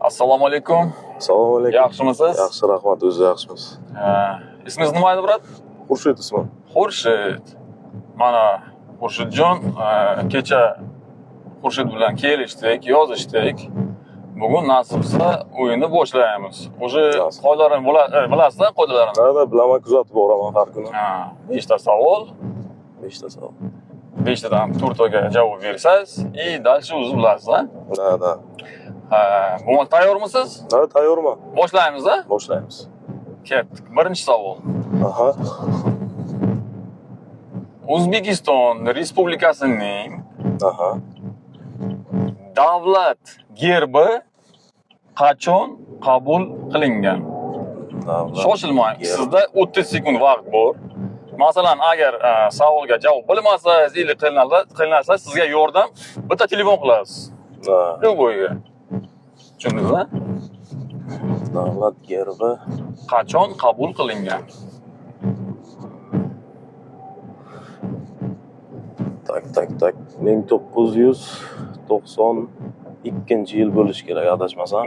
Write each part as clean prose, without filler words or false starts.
Assalomu alaykum. Assalomu alaykum. Yaxshimisiz? Yaxshi, rahmat. O'zi yaxshimiz. Ismingiz nima edi, brat? Xurshid ismim. Xurshid. Mana Xurshidjon, kecha Xurshid bilan kelishdik, yozishdik. Bugun nasibsa o'yinni boshlaymiz. O'sha qoidalarini bilasizlar, qoidalarini? Ha, bilaman, kuzatib boraman har kuni. 5 ta savol. 5 ta savol. 5 tadan 4 taga javob bersangiz, dальше o'zingiz bilasiz, ha? Da. Bo'lmasa tayyormisiz? Ha, tayyorman. Boshlaymiz, ha? Boshlaymiz. Ketdik. Birinchi savol. Aha. O'zbekiston Respublikasining Aha. davlat gerbi qachon qabul qilingan? Shoshilmang, sizda 30 sekund vaqt bor. Masalan, agar savolga javob bilmasangiz, yoki qiynalsangiz, sizga yordam bitta telefon qilasiz. Любойga. Tushundingizmi? Davlat gerbi Qachon qabul qilingan? Tak. 1992-yil bo'lishi kerak, adashmasam.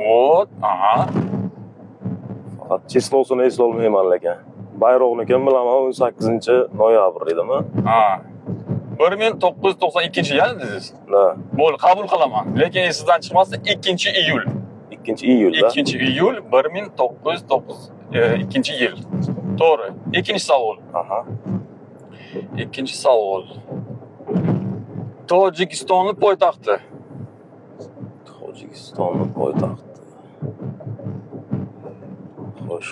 Faqat chislosini eslolmayman lekin. Bayroqni kim bilaman, 18-noyabr edimi? 1992-yil dedingiz. Da. Bo'ldi, qabul qilaman. Lekin esingizdan chiqmasa 2-iyul. 2-iyulda. 2-iyul 1992-yil. To'g'ri. Ikkinchi savol. Aha. Ikkinchi savol. Tojikistonning poytaxti. Tojikistonning poytaxti. Xo'sh.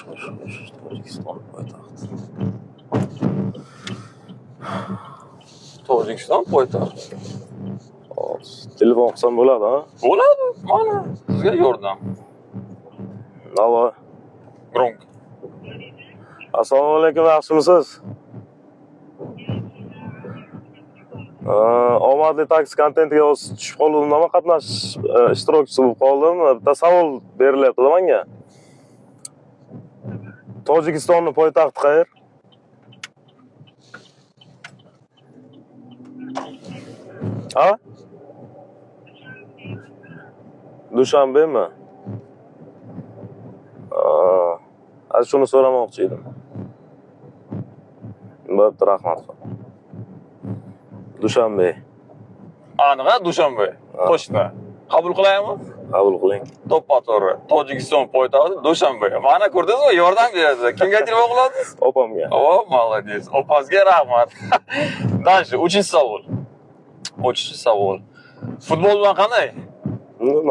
Tojikiston poytaxti. Tojikiston poytaxti. Telefon qilsam bo'ladi, ha? Bo'ladi. Mana sizga yordam. Alo. Gronk. Assalomu alaykum, yaxshimisiz? Omadli taksi kontentiga tushib qoldim, nima qatnashish ishtirokchisi bo'lib qoldim. Bitta savol berilyapti menga. Tojikistonning poytaxti qayer? Ha? Dushanbemi? Shuni so'ramoqchi edim. Bo'pti, rahmat. Dushanbe. Aniq, Dushanbe. Qo'shni. Qabul qilaymi? Qabul qiling. To'ppa-to'g'ri. Tojikiston poytaxti Dushanbe. Mana ko'rdingizmi? Yordam berasiz. Kimga telefon qilasiz? Opamga. Молодец. Opangizga rahmat. Dальше, uchinchi savol. Futbol bilan qanday?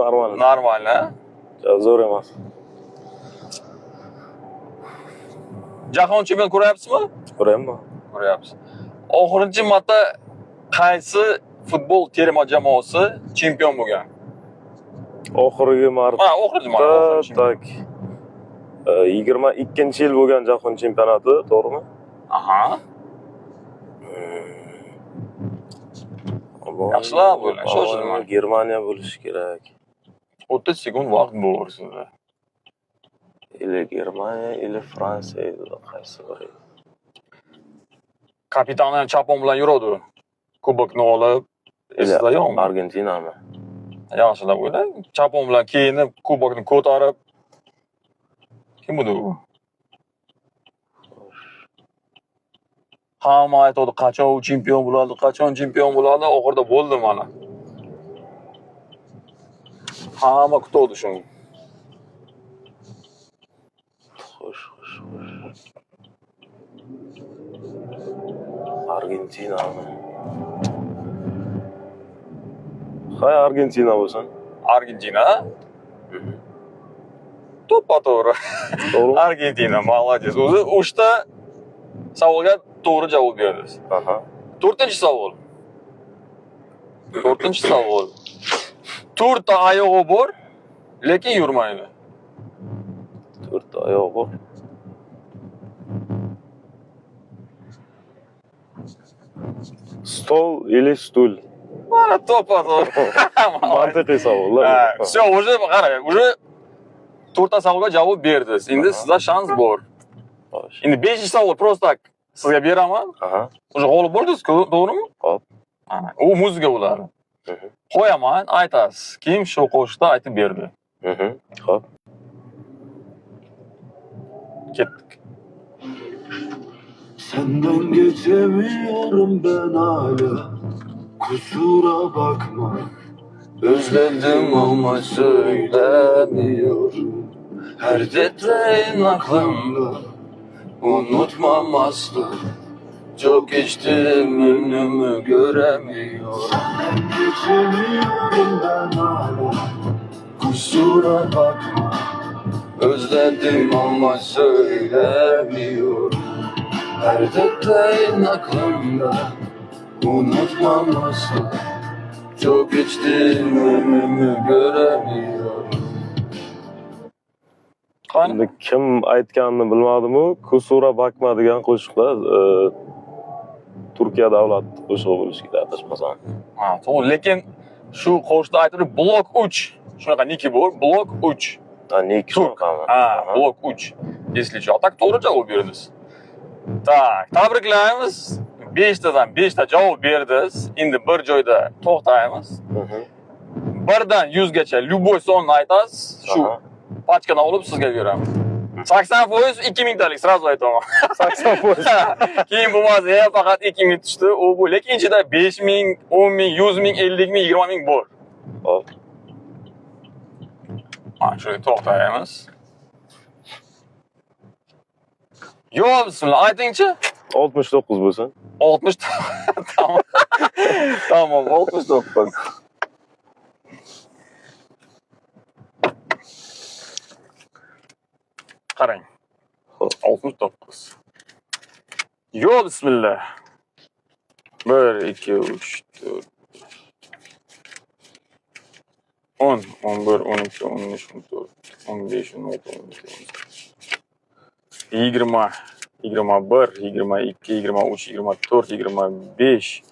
Normal. Normal, ha? Zo'r emas. Jahon chempionati ko'ryapsizmi? Ko'ryapman. Ko'ryapsiz. Oxirgi marta qaysi futbol terma jamoasi chempion bo'lgan? Oxirgi marta. Oxirgi marta. Tak. 22-yil bo'lgan jahon chempionati, to'g'rimi? Aha. Yaxshilab bo'ling, shoshilmang. Germaniya bo'lishi kerak. 30 sekund vaqt bor sizda. Или Germaniya, или Fransiya edi, qaysi biri? Kapitani chapon bilan yuradi. Kubokni olib, esingizda yo'qmi? Argentinami? Yaxshilab o'ylang. Chapon bilan kiyinib, kubokni ko'tarib. Kim edi u? Hamma aytadi, qachon u chempion bo'ladi, oxirida bo'ldi mana. Hamma kutadi shuni. Xo'sh. Argentinami? Hay, Argentina bo'lsin. Argentina? To'ppa-to'g'ri. To'g'ri. Argentina, молодец. O'zi 3 ta savolga to'g'ri javob berdingiz. Aha. 4-chi savol. 4 ta oyog'i bor, lekin yurmaydi. 4 ta oyog'i bor. Stol или stul? Mana to'ppa-to'g'ri. Mantiqiy savollar. Всё, уже qarang, уже 4 ta savolga javob berdingiz. Endi sizda shans bor. Endi 5-chi savol просто так sizga beraman. Aha. Уже g'olib bo'ldingiz, to'g'rimi? Hop. U muzika bo'ladi. Qo'yaman, aytasiz. Kim shu qo'shiqda aytib berdi? Xo'p. Ketdik. Senden geçemiyorum ben hala. Kusura bakma. Özledim ama söylemiyorum. Her detayın aklımda. Unutmam asla. Çok içtim önümü göremiyorum. Senden geçemiyorum ben hala. Kusura bakma. Özledim ama söylemiyorum. Her detayın aklımda. Unutmam asla. Çok içtim önümü göremiyorum. Qani? Endi kim aytganini bilmadim-u, kusura bakma degan qo'shiqlar Turkiya davlat qo'shig'i bo'lishi kerak adashmasam. Ha, to'g'ri, lekin shu qo'shda aytadi blok 3. Shunaqa niki bor, blok 3. Nik shunaqami? Ha, blok 3. Eslicha. Tak to'g'ri javob berdingiz. Tak, tabriklaymiz. 5 tadan 5 ta javob berdingiz. Endi bir joyda to'xtaymiz. Birdan 100 gacha любой sonni aytasiz. Shu pachkani olib sizga beramiz. 80% 2000 talik sразу aytaman. 80%. Keyin bo'lmasa, faqat 2000 tushdi. U bu, lekin ichida 5000, 10000, 100000, 50000, 20000 bor. Hop. Mana shunday to'xtaymiz. Yo, bismillah, aytingchi. 69 bo'lsin. 60. Tamam. Tamam, 69. Qarang. 69. Yo, bismillah. 1, 2, 3, 4. 10, 11, 12, 13, 14, 15, 16, 17, 18. 20, 21, 22, 23, 24, 25,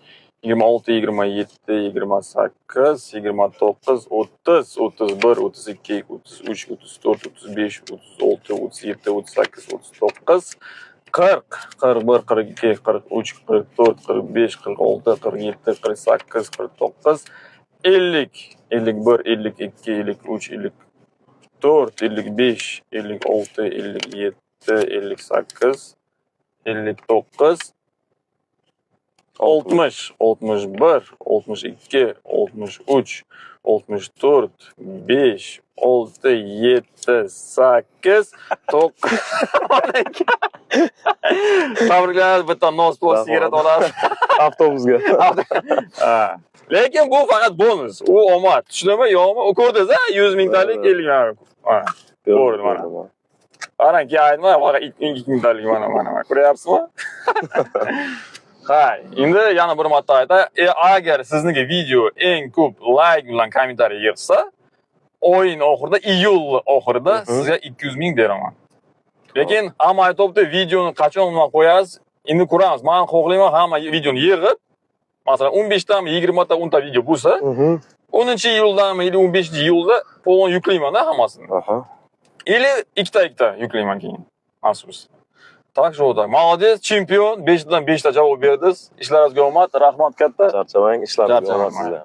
26, 27, 28, 29, 30, 31, 32, 33, 34, 35, 36, 37, 38, 39, 40, 41, 42, 43, 44, 45, 46, 47, 48, 49, 50, 51, 52, 53, 54, 55, 56, 57, 58, 59, 60, 61, 62, 63, 64, 5, 6, 7, 8, 9. Tabriklar, bitta nospo'l sigaret olasiz. Avtobusga. Ha. Lekin bu faqat bonus. U omad. Tushunimi, yo'qmi? U ko'rdingiz-a? 100 mingtalik 50 ming. Ha. Ko'rdim mana. Qarang, keyin aytma, faqat 2 mingtalik mana. Ko'ryapsizmi? Ha, endi yana bir marta aytay. Agar sizniki video eng ko'p like bilan kommentariy yig'sa, oyning oxirida, iyul oxirida sizga 200 ming beraman. Lekin hamma aytibdi, videoni qachon bilan qo'yasiz? Endi ko'ramiz. Men xohlayman hamma videoni yig'ib, masalan 15 tami, 20 ta, 10 ta video bo'lsa, 10-iyuldami, 15-iyulda polon yuklayman-da hammasini. Или ikkita yuklayman keyin. Maxsus. Tak shu o'ta. Молодец, chempion. 5 dan 5 ta javob berdingiz. Ishlaringizga omad, rahmat katta. Charchamang, ishlaringiz omad sizlar.